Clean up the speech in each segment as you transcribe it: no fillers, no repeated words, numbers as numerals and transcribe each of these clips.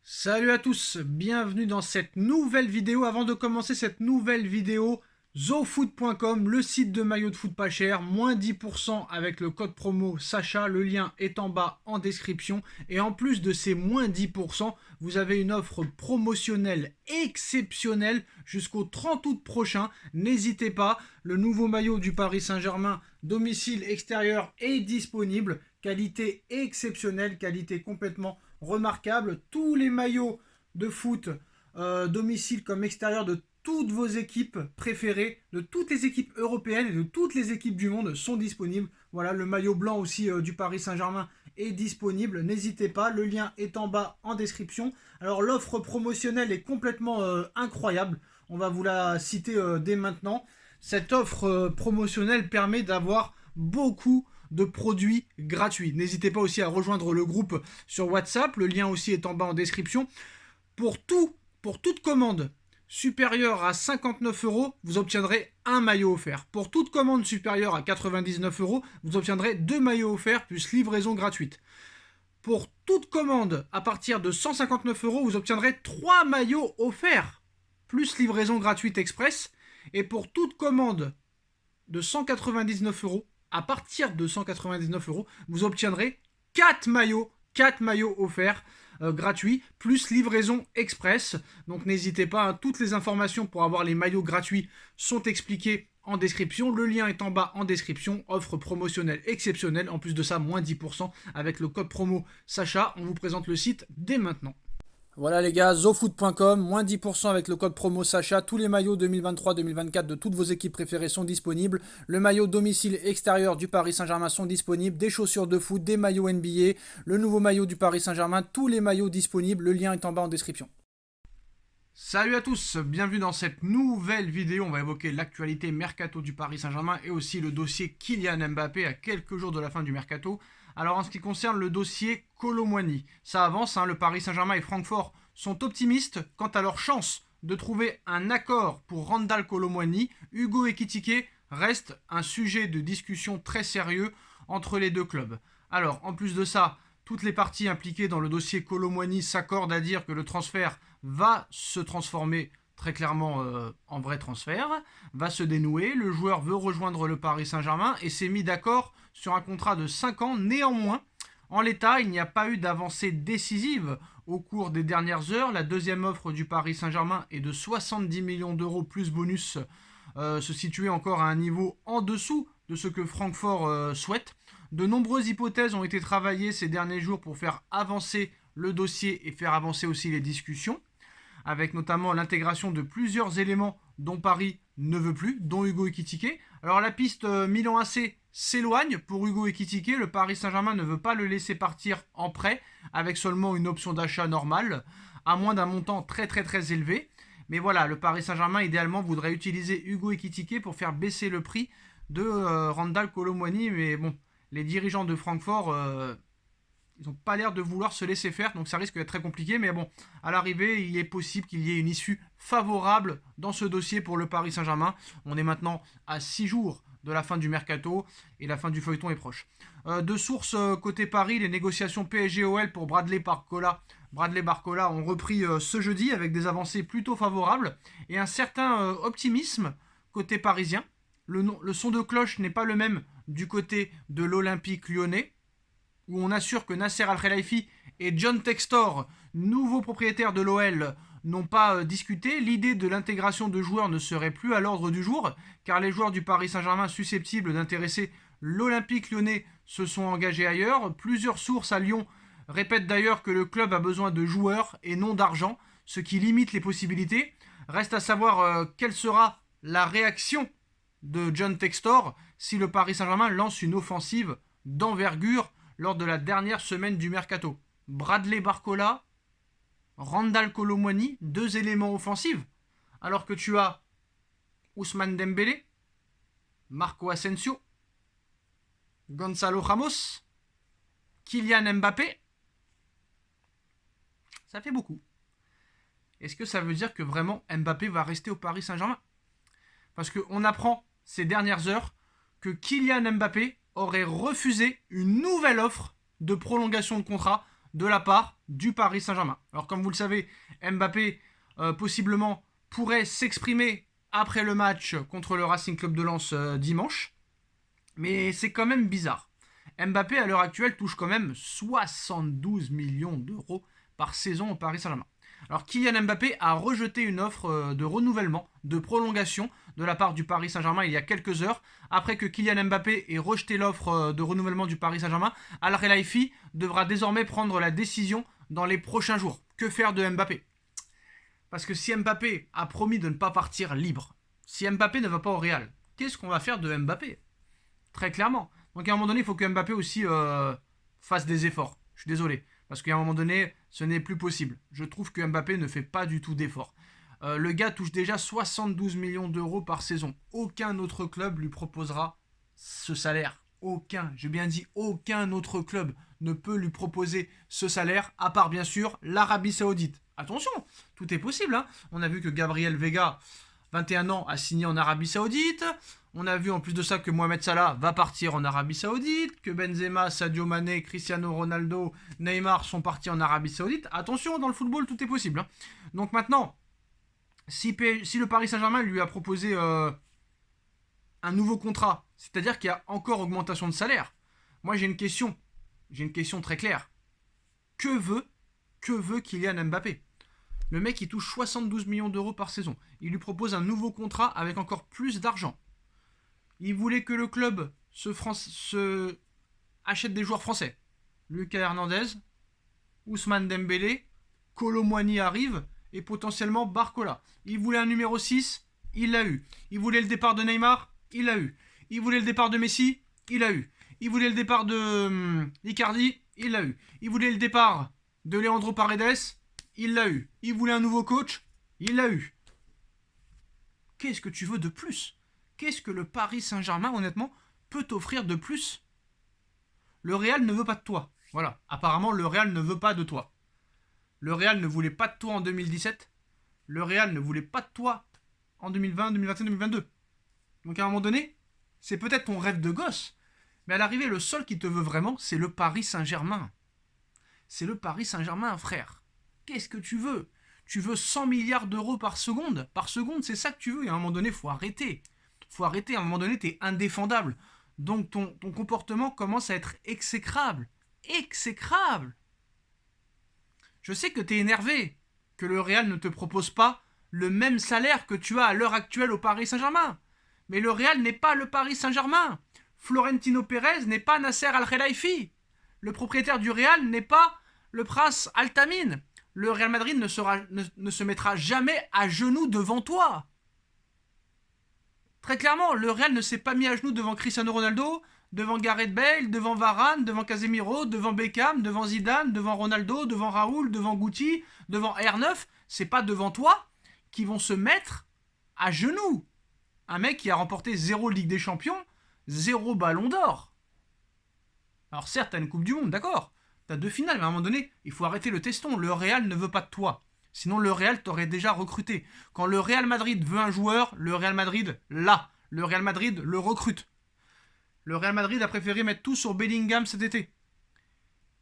Salut à tous, bienvenue dans cette nouvelle vidéo. Avant de commencer cette nouvelle vidéo, zofoot.com, le site de maillots de foot pas cher, moins 10% avec le code promo Sacha, le lien est en bas en description. Et en plus de ces moins 10%, vous avez une offre promotionnelle exceptionnelle jusqu'au 30 août prochain. N'hésitez pas, le nouveau maillot du Paris Saint-Germain, domicile extérieur, est disponible. Qualité exceptionnelle, qualité complètement remarquable. Tous les maillots de foot, domicile comme extérieur de toutes vos équipes préférées, de toutes les équipes européennes et de toutes les équipes du monde sont disponibles. Voilà, le maillot blanc aussi du Paris Saint-Germain est disponible. N'hésitez pas, le lien est en bas en description. Alors l'offre promotionnelle est complètement incroyable. On va vous la citer dès maintenant. Cette offre promotionnelle permet d'avoir beaucoup de produits gratuits. N'hésitez pas aussi à rejoindre le groupe sur WhatsApp. Le lien aussi est en bas en description. Pour toute commande supérieure à 59 euros, vous obtiendrez un maillot offert. Pour toute commande supérieure à 99 euros, vous obtiendrez 2 maillots offerts plus livraison gratuite. Pour toute commande à partir de 159 euros, vous obtiendrez 3 maillots offerts plus livraison gratuite express. Et pour toute commande de 199 euros, à partir de 199 euros, vous obtiendrez 4 maillots offerts gratuits, plus livraison express. Donc n'hésitez pas, hein, toutes les informations pour avoir les maillots gratuits sont expliquées en description. Le lien est en bas en description. Offre promotionnelle exceptionnelle. En plus de ça, moins 10% avec le code promo Sacha. On vous présente le site dès maintenant. Voilà les gars, zofoot.com, moins 10% avec le code promo Sacha. Tous les maillots 2023-2024 de toutes vos équipes préférées sont disponibles. Le maillot domicile extérieur du Paris Saint-Germain sont disponibles. Des chaussures de foot, des maillots NBA, le nouveau maillot du Paris Saint-Germain, tous les maillots disponibles. Le lien est en bas en description. Salut à tous, bienvenue dans cette nouvelle vidéo. On va évoquer l'actualité mercato du Paris Saint-Germain et aussi le dossier Kylian Mbappé à quelques jours de la fin du mercato. Alors en ce qui concerne le dossier Kolo Muani, ça avance, hein, le Paris Saint-Germain et Francfort sont optimistes quant à leur chance de trouver un accord pour Randal Kolo Muani. Hugo Ekitike reste un sujet de discussion très sérieux entre les deux clubs. Alors en plus de ça, toutes les parties impliquées dans le dossier Kolo Muani s'accordent à dire que le transfert va se transformer très clairement en vrai transfert, va se dénouer, le joueur veut rejoindre le Paris Saint-Germain et s'est mis d'accord sur un contrat de 5 ans. Néanmoins, en l'état, il n'y a pas eu d'avancée décisive au cours des dernières heures. La deuxième offre du Paris Saint-Germain est de 70 millions d'euros plus bonus, se situer encore à un niveau en dessous de ce que Francfort souhaite. De nombreuses hypothèses ont été travaillées ces derniers jours pour faire avancer le dossier et faire avancer aussi les discussions, avec notamment l'intégration de plusieurs éléments dont Paris ne veut plus, dont Hugo Ekitike. Alors la piste Milan AC s'éloigne pour Hugo Ekitike. Le Paris Saint-Germain ne veut pas le laisser partir en prêt, avec seulement une option d'achat normale, à moins d'un montant très élevé. Mais voilà, le Paris Saint-Germain idéalement voudrait utiliser Hugo Ekitike pour faire baisser le prix de Randal Kolo Muani. Mais bon, les dirigeants de Francfort, ils n'ont pas l'air de vouloir se laisser faire, donc ça risque d'être très compliqué. Mais bon, à l'arrivée, il est possible qu'il y ait une issue favorable dans ce dossier pour le Paris Saint-Germain. On est maintenant à 6 jours de la fin du mercato et la fin du feuilleton est proche. De sources côté Paris, les négociations PSG-OL pour Bradley Barcola ont repris ce jeudi avec des avancées plutôt favorables et un certain optimisme côté parisien. Le son de cloche n'est pas le même du côté de l'Olympique lyonnais, où on assure que Nasser Al-Khelaifi et John Textor, nouveaux propriétaires de l'OL, n'ont pas discuté. L'idée de l'intégration de joueurs ne serait plus à l'ordre du jour, car les joueurs du Paris Saint-Germain susceptibles d'intéresser l'Olympique lyonnais se sont engagés ailleurs. Plusieurs sources à Lyon répètent d'ailleurs que le club a besoin de joueurs et non d'argent, ce qui limite les possibilités. Reste à savoir quelle sera la réaction de John Textor si le Paris Saint-Germain lance une offensive d'envergure lors de la dernière semaine du mercato. Bradley Barcola, Randal Kolo Muani, 2 éléments offensifs, alors que tu as Ousmane Dembélé, Marco Asensio, Gonzalo Ramos, Kylian Mbappé. Ça fait beaucoup. Est-ce que ça veut dire que vraiment Mbappé va rester au Paris Saint-Germain? Parce qu'on apprend ces dernières heures que Kylian Mbappé aurait refusé une nouvelle offre de prolongation de contrat de la part du Paris Saint-Germain. Alors comme vous le savez, Mbappé possiblement pourrait s'exprimer après le match contre le Racing Club de Lens dimanche. Mais c'est quand même bizarre. Mbappé à l'heure actuelle touche quand même 72 millions d'euros par saison au Paris Saint-Germain. Alors Kylian Mbappé a rejeté une offre de renouvellement, de prolongation de la part du Paris Saint-Germain il y a quelques heures. Après que Kylian Mbappé ait rejeté l'offre de renouvellement du Paris Saint-Germain, Al Khelaifi devra désormais prendre la décision dans les prochains jours. Que faire de Mbappé? Parce que si Mbappé a promis de ne pas partir libre, si Mbappé ne va pas au Real, qu'est-ce qu'on va faire de Mbappé? Très clairement. Donc à un moment donné, il faut que Mbappé aussi fasse des efforts. Je suis désolé. Parce qu'à un moment donné, ce n'est plus possible. Je trouve que Mbappé ne fait pas du tout d'efforts. Le gars touche déjà 72 millions d'euros par saison. Aucun autre club lui proposera ce salaire. Aucun, j'ai bien dit aucun autre club ne peut lui proposer ce salaire, à part bien sûr l'Arabie Saoudite. Attention, tout est possible. Hein. On a vu que Gabriel Vega, 21 ans, a signé en Arabie Saoudite. On a vu en plus de ça que Mohamed Salah va partir en Arabie Saoudite, que Benzema, Sadio Mané, Cristiano Ronaldo, Neymar sont partis en Arabie Saoudite. Attention, dans le football, tout est possible. Hein. Donc maintenant, si le Paris Saint-Germain lui a proposé un nouveau contrat, c'est-à-dire qu'il y a encore augmentation de salaire, moi j'ai une question très claire. Que veut Kylian Mbappé? Le mec il touche 72 millions d'euros par saison. Il lui propose un nouveau contrat avec encore plus d'argent. Il voulait que le club se achète des joueurs français. Lucas Hernandez, Ousmane Dembélé, Kolo Muani arrive et potentiellement Barcola. Il voulait un numéro 6, il l'a eu. Il voulait le départ de Neymar, il l'a eu. Il voulait le départ de Messi, il l'a eu. Il voulait le départ de Icardi, il l'a eu. Il voulait le départ de Leandro Paredes, il l'a eu. Il voulait un nouveau coach, il l'a eu. Qu'est-ce que tu veux de plus? Qu'est-ce que le Paris Saint-Germain, honnêtement, peut t'offrir de plus? Le Real ne veut pas de toi. Voilà. Apparemment, le Real ne veut pas de toi. Le Real ne voulait pas de toi en 2017. Le Real ne voulait pas de toi en 2020, 2021, 2022. Donc à un moment donné, c'est peut-être ton rêve de gosse. Mais à l'arrivée, le seul qui te veut vraiment, c'est le Paris Saint-Germain. C'est le Paris Saint-Germain, frère. Qu'est-ce que tu veux? Tu veux 100 milliards d'euros par seconde? Par seconde, c'est ça que tu veux. Et à un moment donné, il faut arrêter. Faut arrêter, à un moment donné, t'es indéfendable. Donc ton comportement commence à être exécrable. Exécrable. Je sais que t'es énervé, que le Real ne te propose pas le même salaire que tu as à l'heure actuelle au Paris Saint-Germain. Mais le Real n'est pas le Paris Saint-Germain. Florentino Pérez n'est pas Nasser Al Khelaifi. Le propriétaire du Real n'est pas le prince Al-Tamine. Le Real Madrid ne se mettra jamais à genoux devant toi. Très clairement, le Real ne s'est pas mis à genoux devant Cristiano Ronaldo, devant Gareth Bale, devant Varane, devant Casemiro, devant Beckham, devant Zidane, devant Ronaldo, devant Raoul, devant Guti, devant R9. C'est pas devant toi qu'ils vont se mettre à genoux. Un mec qui a remporté 0 Ligue des Champions, 0 Ballon d'Or. Alors certes, t'as une Coupe du Monde, d'accord. T'as 2 finales, mais à un moment donné, il faut arrêter le teston. Le Real ne veut pas de toi. Sinon, le Real t'aurait déjà recruté. Quand le Real Madrid veut un joueur, le Real Madrid l'a. Le Real Madrid le recrute. Le Real Madrid a préféré mettre tout sur Bellingham cet été.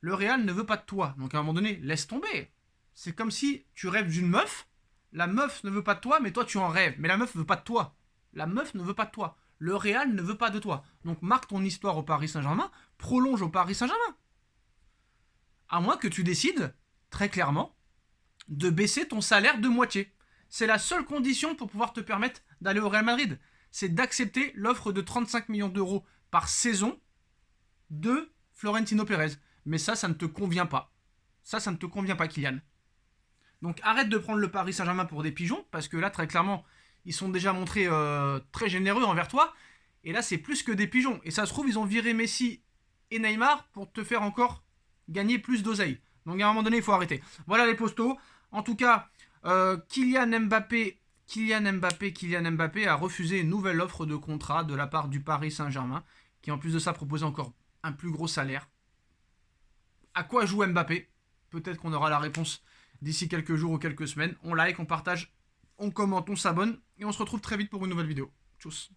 Le Real ne veut pas de toi. Donc à un moment donné, laisse tomber. C'est comme si tu rêves d'une meuf. La meuf ne veut pas de toi, mais toi tu en rêves. Mais la meuf ne veut pas de toi. La meuf ne veut pas de toi. Le Real ne veut pas de toi. Donc marque ton histoire au Paris Saint-Germain. Prolonge au Paris Saint-Germain. À moins que tu décides, très clairement, de baisser ton salaire de moitié. C'est la seule condition pour pouvoir te permettre d'aller au Real Madrid. C'est d'accepter l'offre de 35 millions d'euros par saison de Florentino Pérez. Mais ça ne te convient pas. Ça ne te convient pas, Kylian. Donc arrête de prendre le Paris Saint-Germain pour des pigeons, parce que là, très clairement, ils sont déjà montrés très généreux envers toi. Et là, c'est plus que des pigeons. Et ça se trouve, ils ont viré Messi et Neymar pour te faire encore gagner plus d'oseille. Donc à un moment donné, il faut arrêter. Voilà les postos. En tout cas, Kylian Mbappé a refusé une nouvelle offre de contrat de la part du Paris Saint-Germain, qui en plus de ça proposait encore un plus gros salaire. À quoi joue Mbappé? Peut-être qu'on aura la réponse d'ici quelques jours ou quelques semaines. On like, on partage, on commente, on s'abonne, et on se retrouve très vite pour une nouvelle vidéo. Tchuss.